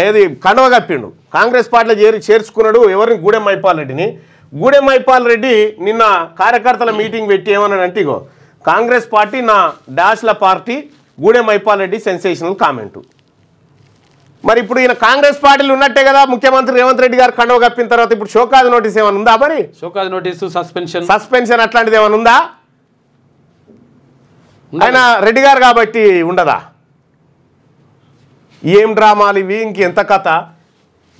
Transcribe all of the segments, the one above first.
ఏది కండవ కప్పిండు కాంగ్రెస్ పార్టీలో చేర్చుకున్నాడు ఎవరిని గూడెం మైపాల్ రెడ్డిని. గూడెం మైపాల్ రెడ్డి నిన్న కార్యకర్తల మీటింగ్ పెట్టి ఏమన్నాడంటే ఇగో కాంగ్రెస్ పార్టీ నా డాష్ల పార్టీ గూడెం మైపాల్ రెడ్డి సెన్సేషనల్ కామెంటు. మరి ఇప్పుడు ఈయన కాంగ్రెస్ పార్టీలు ఉన్నట్టే కదా ముఖ్యమంత్రి రేవంత్ రెడ్డి గారు కండవ కప్పిన తర్వాత ఇప్పుడు షోకాజ్ నోటీస్ ఏమైనా ఉందా? మరి షోకాజ్ నోటీసు సస్పెన్షన్ అట్లాంటిది ఏమైనా ఉందా? ఆయన రెడ్డి గారు కాబట్టి ఉండదా? ఏం డ్రామాలు ఇవి, ఇంకెంత కథ.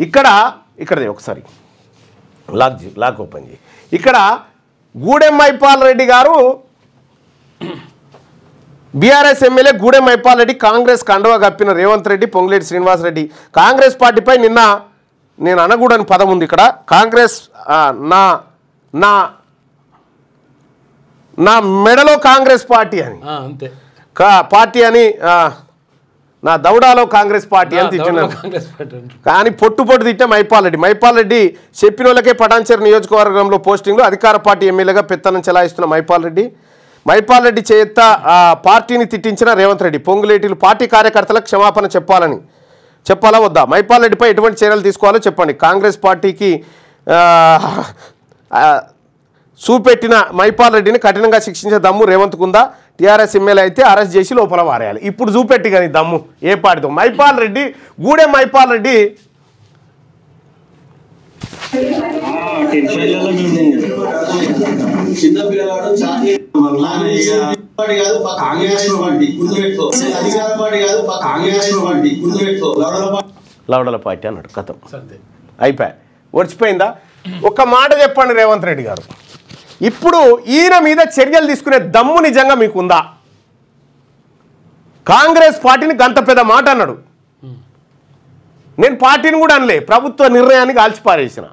ఇక్కడదే ఒకసారి లాక్ ఓపెన్ చేయి. ఇక్కడ గూడెం మైపాల్ రెడ్డి గారు బీఆర్ఎస్ ఎమ్మెల్యే గూడెం మైపాల్ రెడ్డి కాంగ్రెస్ కండవ కప్పిన రేవంత్ రెడ్డి పొంగులేటి శ్రీనివాసరెడ్డి. కాంగ్రెస్ పార్టీపై నిన్న నేను అనకూడని పదం ఉంది ఇక్కడ. కాంగ్రెస్ నా మెడలో కాంగ్రెస్ పార్టీ అని అంతే పార్టీ అని నా దౌడాలో కాంగ్రెస్ పార్టీ అని తిట్టిన కానీ పొట్టు తిట్టే మైపాల్ రెడ్డి చెప్పిన వాళ్ళకే పటాన్చెరు నియోజకవర్గంలో పోస్టింగ్లో అధికార పార్టీ ఎమ్మెల్యేగా పెత్తనం చెలాయిస్తున్న మైపాల్ రెడ్డి చేత పార్టీని తిట్టించిన రేవంత్ రెడ్డి పొంగులేటిలు పార్టీ కార్యకర్తలకు క్షమాపణ చెప్పాలా వద్దా? మైపాల్ రెడ్డిపై ఎటువంటి చర్యలు తీసుకోవాలో చెప్పండి. కాంగ్రెస్ పార్టీకి చూపెట్టిన మైపాల్ రెడ్డిని కఠినంగా శిక్షించే దమ్ము రేవంత్కు ఉందా? టీఆర్ఎస్ ఎమ్మెల్యే అయితే అరెస్ట్ చేసి లోపల వారేయాలి. ఇప్పుడు చూపెట్టి కానీ దమ్ము ఏ పార్టీతో మైపాల్ రెడ్డి గూడెం మైపాల్ రెడ్డి లవడల పార్టీ అన్నాడు కథం అయిపోయా వచ్చిపోయిందా? ఒక్క మాట చెప్పండి రేవంత్ రెడ్డి గారు, ఇప్పుడు ఈయన మీద చర్యలు తీసుకునే దమ్ము నిజంగా మీకుందా? కాంగ్రెస్ పార్టీని గంత పెద్ద మాట అన్నాడు. నేను పార్టీని కూడా అనలే, ప్రభుత్వ నిర్ణయాన్ని కాల్చిపారేసిన.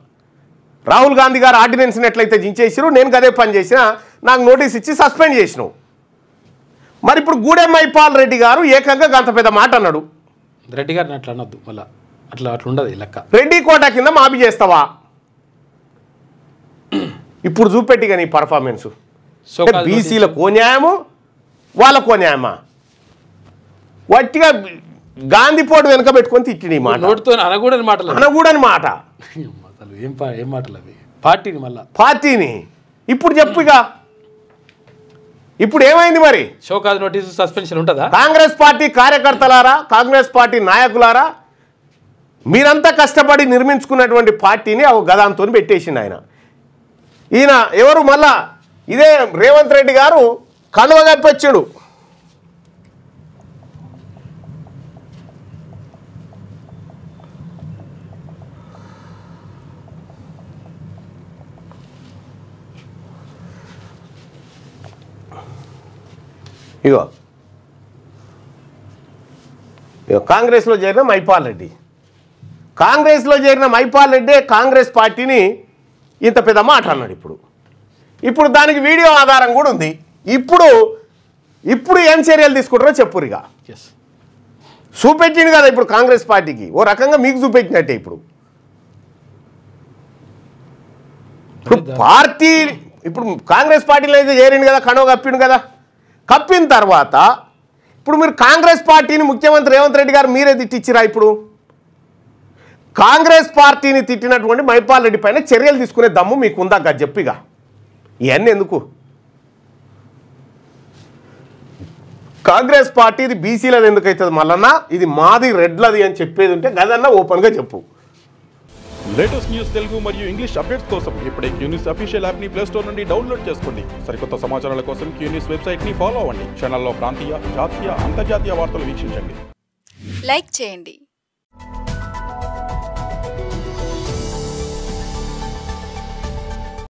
రాహుల్ గాంధీ గారు ఆర్డినెన్స్ని ఎట్లయితే జించేసిరు నేను అదే పని చేసిన, నాకు నోటీస్ ఇచ్చి సస్పెండ్ చేసినావు. మరి ఇప్పుడు గూడెం మైపాల్ రెడ్డి గారు ఏకంగా గంత పెద్ద మాట అన్నాడు. రెడ్డి గారిని అట్లా అనొద్దు, మళ్ళీ అట్లా ఉండదు లెక్క. రెడ్డి కోట కింద మాఫీ చేస్తావా? ఇప్పుడు చూపెట్టి కానీ పర్ఫార్మెన్స్ బీసీల కోన్యాయము వాళ్ళ కోన్యాయమా? వట్టిగా గాంధీపోటు వెనక పెట్టుకొని తిట్టింది మాట, అనకూడని మాట. ఏం మాటలు అవి పార్టీని మళ్ళా పార్టీని ఇప్పుడు చెప్పుగా ఇప్పుడు ఏమైంది మరి? షోకాజ్ నోటీసు సస్పెన్షన్ ఉంటుందా? కాంగ్రెస్ పార్టీ కార్యకర్తలారా, కాంగ్రెస్ పార్టీ నాయకులారా, మీరంతా కష్టపడి నిర్మించుకున్నటువంటి పార్టీని గదాంతో పెట్టేసిండు ఆయన. ఈయన ఎవరు మళ్ళా ఇదే రేవంత్ రెడ్డి గారు కండువ కప్పొచ్చాడు. ఇగో కాంగ్రెస్లో చేరిన మైపాల్ రెడ్డి, కాంగ్రెస్ పార్టీని ఇంత పెద్ద మాట అన్నాడు. ఇప్పుడు దానికి వీడియో ఆధారం కూడా ఉంది. ఇప్పుడు ఏం చర్యలు తీసుకుంటారో చెప్పురిగా. చూపెట్టింది కదా ఇప్పుడు కాంగ్రెస్ పార్టీకి, ఓ రకంగా మీకు చూపెట్టినట్టే. ఇప్పుడు పార్టీ ఇప్పుడు కాంగ్రెస్ పార్టీలో అయితే చేరింది కదా, కండువ కప్పిండు కదా. కప్పిన తర్వాత ఇప్పుడు మీరు కాంగ్రెస్ పార్టీని ముఖ్యమంత్రి రేవంత్ రెడ్డి గారు మీరే తిట్టించిరా? ఇప్పుడు కాంగ్రెస్ పార్టీని తిట్టినటువంటి మైపాల్ రెడ్డి పైన చర్యలు తీసుకునే దమ్ము మీకు ఉందా? చెప్పిగా ఇవన్నీ ఎందుకు? కాంగ్రెస్ పార్టీ ఇది బీసీలది ఎందుకు అవుతుంది మళ్ళన్నా, ఇది మాది రెడ్లది అని చెప్పేది ఉంటే గదన్నా ఓపెన్గా చెప్పు. లేటెస్ట్ న్యూస్ తెలుగు మరియు ఇంగ్లీష్ అప్డేట్స్ కోసం ఇప్పుడే క్యూన్యూస్ అఫీషియల్ యాప్ని ప్లే స్టోర్ నుండి డౌన్లోడ్ చేసుకోండి. సరికొత్త సమాచారాల కోసం క్యూన్యూస్ వెబ్సైట్ని ఫాలో అవ్వండి. ఛానల్లో ప్రాంతీయ, జాతీయ, అంతర్జాతీయ వార్తలు వీక్షించండి. లైక్ చేయండి.